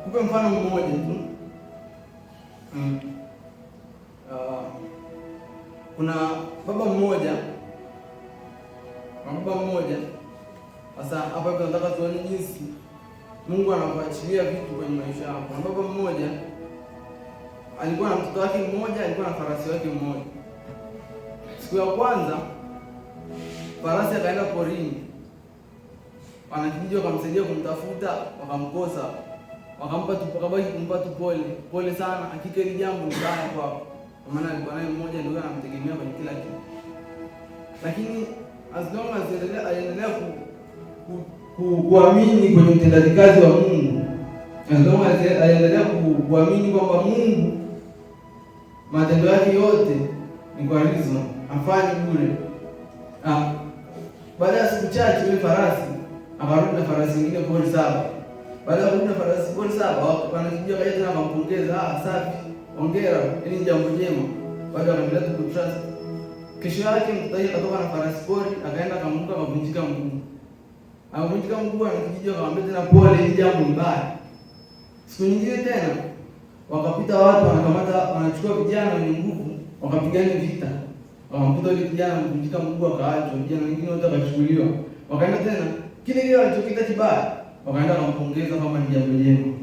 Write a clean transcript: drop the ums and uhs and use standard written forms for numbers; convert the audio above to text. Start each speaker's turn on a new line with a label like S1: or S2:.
S1: Kupe mfano mmoja tu. Kuna baba mmoja. Sasa hapa tunataka tuone jinsi Mungu anapoachilia vitu kwenye maisha yako. Kuna baba mmoja alikuwa na mtoto wake mmoja, alikuwa na farasi wake mmoja. Siku ya kwanza farasi akaenda porini. Wanakijiji wakamsaidia kumtafuta, wakamkosa. Wakabaki kumpa tu pole sana. Hakika hili jambo ni baya kwao. Kwa maana alikuwa naye mmoja ndio anamtegemea kwenye kila kitu. Lakini as long as aliendelea kuamini kwenye utendaji kazi wa Mungu. As long as aliendelea kuamini kwamba Mungu matendo yake yote ni kwa reason, afanye bure. Baada ya siku chache yule farasi akarudi na farasi nyingine pole 7. Baada ya kurudi na farasi pole 7, wanakijua kaja tena kumpongeza, safi, hongera, hili jambo jema. Baada akaendelea kutrust. Kesho yake mtoto akatoka na farasi pori, akaenda akamruka akavunjika mguu. Akavunjika mguu, wanakijiji akamwambia tena pole, hili jambo ni baya. Siku nyingine tena wakapita watu wanachukua vijana wenye nguvu, wakapigana vita. Wakamkuta yule kijana amevunjika mguu akaachwa, vijana wengine wote wakachukuliwa. Wakaenda tena kile alichokita kibaya, wakaenda kumpongeza kama ni jambo jema.